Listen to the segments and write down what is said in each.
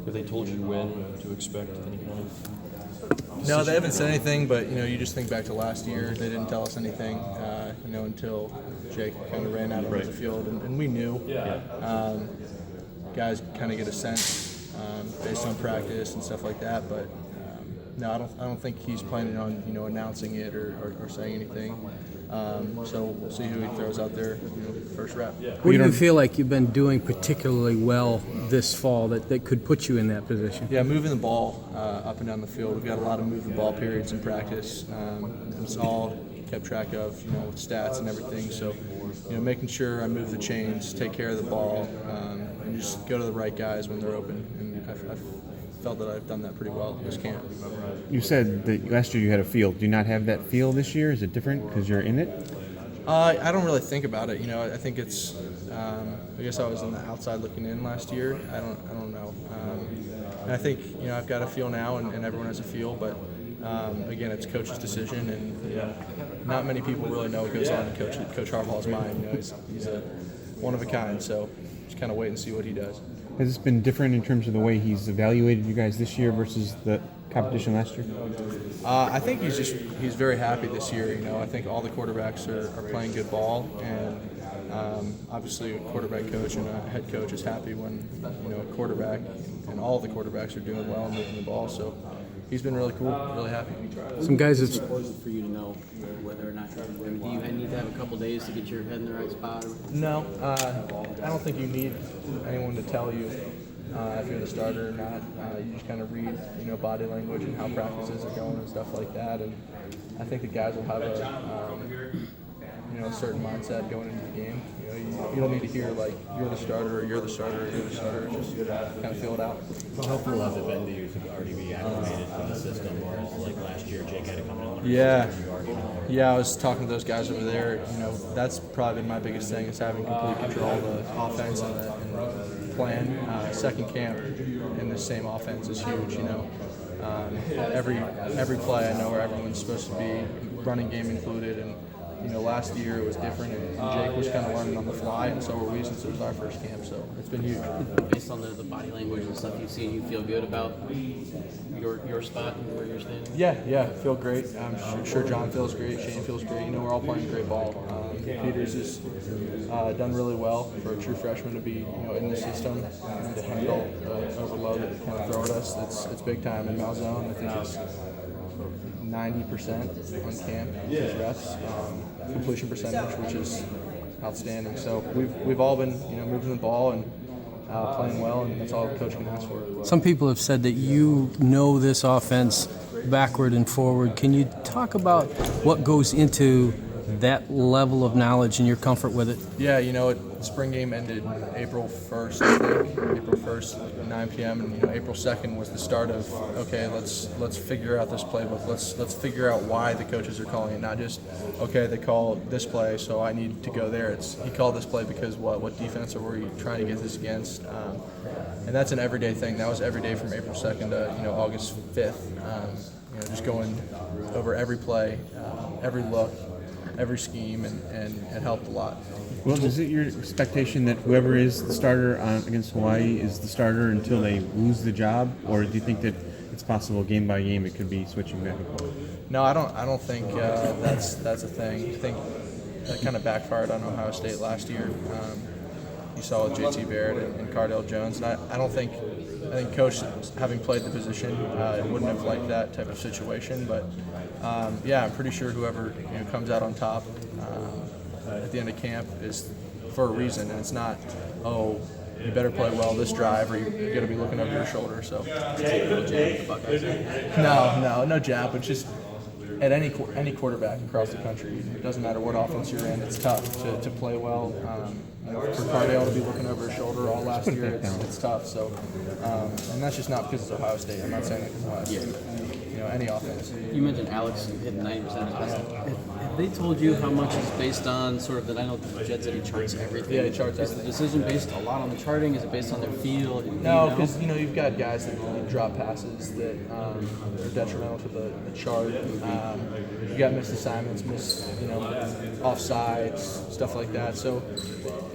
Have they told you when to expect any kind of? No, they haven't said anything, but you just think back to last year. They didn't tell us anything, until Jake kind of ran out onto the field, and we knew. Guys kind of get a sense based on practice and stuff like that, but no, I don't think he's planning on announcing it or saying anything. So we'll see who he throws out there first rep. What do you feel like you've been doing particularly well this fall that could put you in that position? Yeah, moving the ball up and down the field. We've got a lot of move the ball periods in practice. It's all kept track of, with stats and everything. So, making sure I move the chains, take care of the ball, and just go to the right guys when they're open. And I've felt that I've done that pretty well this camp. You said that last year you had a feel. Do you not have that feel this year? Is it different because you're in it? I don't really think about it. I think it's. I guess I was on the outside looking in last year. I don't know. And I think I've got a feel now, and everyone has a feel. But again, it's coach's decision, and not many people really know what goes on in Coach Harbaugh's mind. He's a one of a kind. So just kind of wait and see what he does. Has this been different in terms of the way he's evaluated you guys this year versus the competition last year? I think he's very happy this year. I think all the quarterbacks are playing good ball, and obviously a quarterback coach and a head coach is happy when a quarterback and all the quarterbacks are doing well and moving the ball. So he's been really cool, really happy. Some guys have. It's important for you to know whether or not do you need to have a couple days to get your head in the right spot? No, I don't think you need anyone to tell you if you're the starter or not. You just kind of read, body language and how practices are going and stuff like that. And I think the guys will have a certain mindset going into the game. You don't need to hear like you're the starter or you're the starter or you're the starter. Just kind of feel it out. How helpful has it been to you to already be acclimated to the system, whereas like last year Jake had to come in and learn? Yeah, I was talking to those guys over there. That's probably been my biggest thing is having complete control of the offense and the plan. Second camp in the same offense is huge. Every play I know where everyone's supposed to be, running game included, and last year it was different, and Jake was kind of learning on the fly, and so were we since it was our first camp, so it's been huge. Based on the body language and stuff you've seen, you feel good about your spot and where you're standing? Yeah, feel great. I'm sure John feels great, Shane feels great. We're all playing great ball. Peters has done really well for a true freshman to be in the system and to handle the overload that they kind of throw at us. It's big time in Malzone. I think it's 90% on camp his reps, completion percentage, which is outstanding. So we've all been moving the ball and playing well, and that's all the coach can ask for. Some people have said that you know this offense backward and forward. Can you talk about what goes into that level of knowledge and your comfort with it? Yeah, spring game ended April 1st, I think. April 1st, 9 p.m. And April 2nd was the start of okay, let's figure out this playbook. Let's figure out why the coaches are calling it, not just okay, they call this play, so I need to go there. He called this play because what defense are we trying to get this against? And that's an everyday thing. That was every day from April 2nd to August 5th. Just going over every play, every look, every scheme, and it helped a lot. Well, is it your expectation that whoever is the starter against Hawaii is the starter until they lose the job, or do you think that it's possible game by game it could be switching back and forth? No, I don't think that's a thing. I think that kind of backfired on Ohio State last year. You saw with JT Barrett and Cardale Jones, and I think Coach, having played the position, wouldn't have liked that type of situation. But I'm pretty sure whoever comes out on top at the end of camp is for a reason, and it's not you better play well this drive or you're going to be looking over your shoulder. So no jab, but just at any quarterback across the country, it doesn't matter what offense you're in, it's tough to play well. For Cardale to be looking over his shoulder all last year, it's tough. So, and that's just not because it's Ohio State. I'm not saying that because of Ohio State. any offense. You mentioned Alex hitting 90% of his best. Have they told you how much is based on sort of that? I know Jed said he charts everything. Yeah, he charts Is the decision based a lot on the charting? Is it based on their feel? No, because you've got guys that drop passes that are detrimental to the chart. You got missed assignments, offsides, stuff like that. So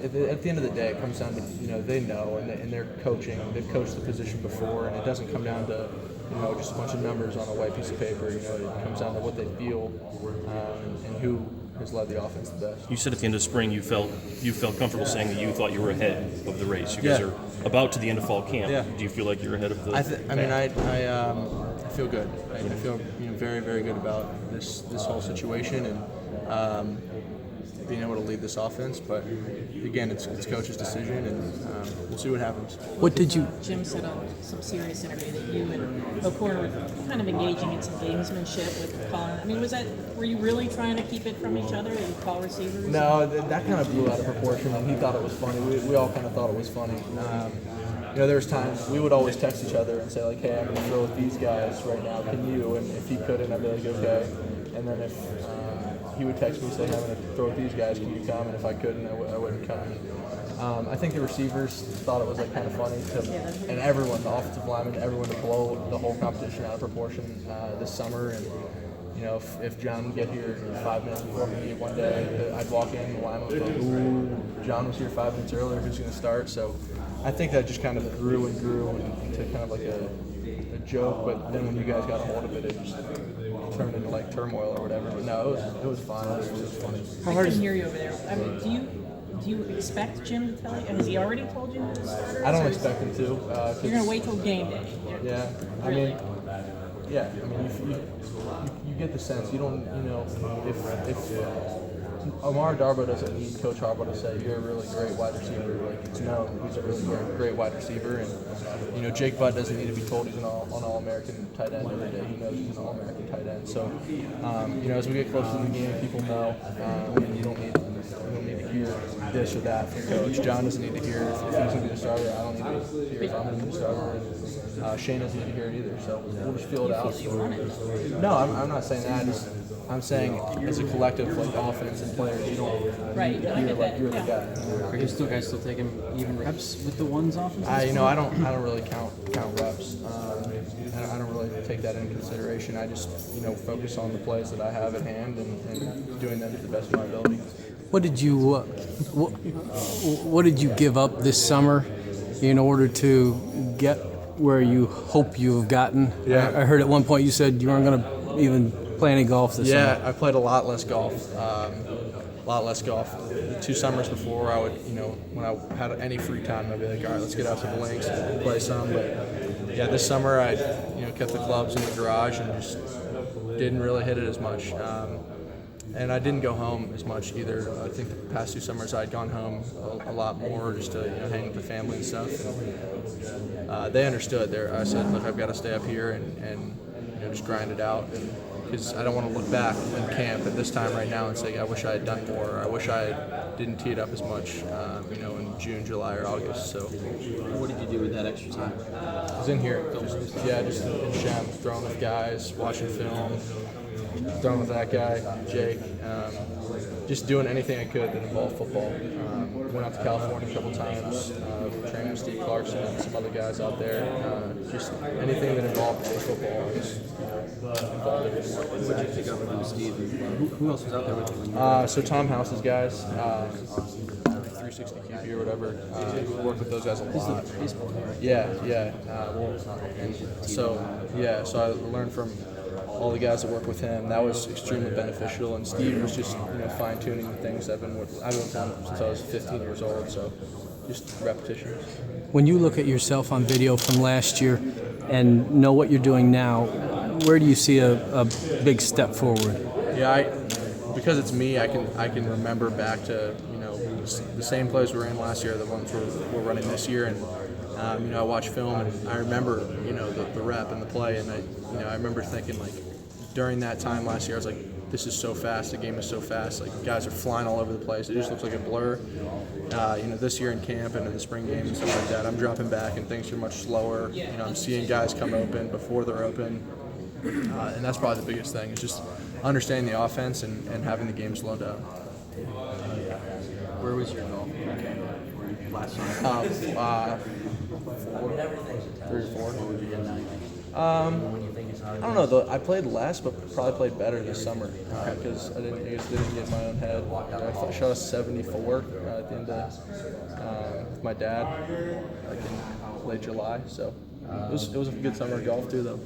at the end of the day, it comes down to they know and they're coaching. They've coached the position before, and it doesn't come down to just a bunch of numbers on a white piece of paper. It comes down to what they feel and who has led the offense the best. You said at the end of spring you felt comfortable saying that you thought you were ahead of the race. You guys are about to the end of fall camp. Yeah. Do you feel like you're ahead of the? I feel good. I feel very, very good about this whole situation and being able to lead this offense. But again, it's coach's decision, and we'll see what happens. What did you? Jim said on some serious interview that you and O'Connor were kind of engaging in some gamesmanship with calling. I mean, were you really trying to keep it from each other? That you call receivers? No, that kind of blew out of proportion, and he thought it was funny. We all kind of thought it was funny. There was times we would always text each other and say like, "Hey, I'm going to throw with these guys right now. Can you?" And if he couldn't, I'd be like, "Okay." And then if he would text me saying, "I'm going to throw with these guys. Can you come?" And if I couldn't, I wouldn't come. I think the receivers thought it was like kind of funny, and everyone, the offensive linemen, everyone, to blow the whole competition out of proportion this summer. And if John would get here 5 minutes before me one day, I'd walk in and the lineman would be like, "Ooh, John was here 5 minutes earlier. Who's going to start?" So I think that just kind of grew into kind of like a joke. But then when you guys got a hold of it, it just turned into like turmoil or whatever. But no, it was fine. It was funny. I couldn't hear you over there. I mean, do you expect Jim to tell you? Has he already told you who the starter is? I don't or expect him to. You're going to wait till game day? Yeah, Really? You get the sense. You don't, if Omar Darbo doesn't need Coach Harbaugh to say you're a really great wide receiver, like it's known he's a really great wide receiver, and Jake Butt doesn't need to be told he's an All-American tight end every day. He knows he's an All-American tight end. So, as we get closer to the game, people know, and you don't need to hear this or that from Coach. John doesn't need to hear if he's going to be the starter. I don't need to hear if I'm going to be the starter. And Shane doesn't need to hear it either. So we'll just feel it out. No, I'm not saying that. I'm saying as a collective, like offense and players, you don't hear like you're the guy. Are you guys still taking even reps with the ones offense? I don't really count reps. I don't really take that into consideration. I just focus on the plays that I have at hand and doing them to the best of my ability. What did you give up this summer in order to get where you hope you have gotten? Yeah. I heard at one point you said you weren't going to even play any golf this summer. Yeah, I played a lot less golf. The 2 summers before, I would, when I had any free time, I'd be like, all right, let's get out to the links and play some. But yeah, this summer I, kept the clubs in the garage and just didn't really hit it as much. And I didn't go home as much either. I think the past 2 summers I'd gone home a lot more just to hang with the family and stuff. And, they understood. I said, look, I've got to stay up here and just grind it out. Because I don't want to look back in camp at this time right now and say, I wish I had done more. Or I wish I didn't tee it up as much, in June, July, or August. So, What did you do with that extra time? I was in here, just in Shem, throwing with guys, watching film, throwing with that guy, Jake, just doing anything I could that involved football. Went out to California a couple times, trained with Steve Clarkson and some other guys out there. Just anything that involved football, I was involved in it. What did you pick up from Steve? Who else was out there with you? So Tom House's guys, 360 QB or whatever, worked with those guys a lot. Baseball, right? Yeah. So I learned from all the guys that work with him. That was extremely beneficial. And Steve was just fine tuning the things. I've been with him since I was 15 years old. So just repetitions. When you look at yourself on video from last year and know what you're doing now, where do you see a big step forward? Yeah, because it's me, I can remember back to the same plays we were in last year, the ones we're running this year, and I watch film and I remember the rep and the play, and I remember thinking like during that time last year I was like, this is so fast, the game is so fast, like guys are flying all over the place, it just looks like a blur. This year in camp and in the spring game and stuff like that, I'm dropping back and things are much slower. I'm seeing guys come open before they're open. And that's probably the biggest thing, is just understanding the offense and having the game slow down. Where was your golf last summer? 3 or 4. What would you get now? I don't know though. I played less, but probably played better this summer because I just didn't get in my own head. I shot a 74 at the end of with my dad, like in late July. So it was a good summer of golf too, though.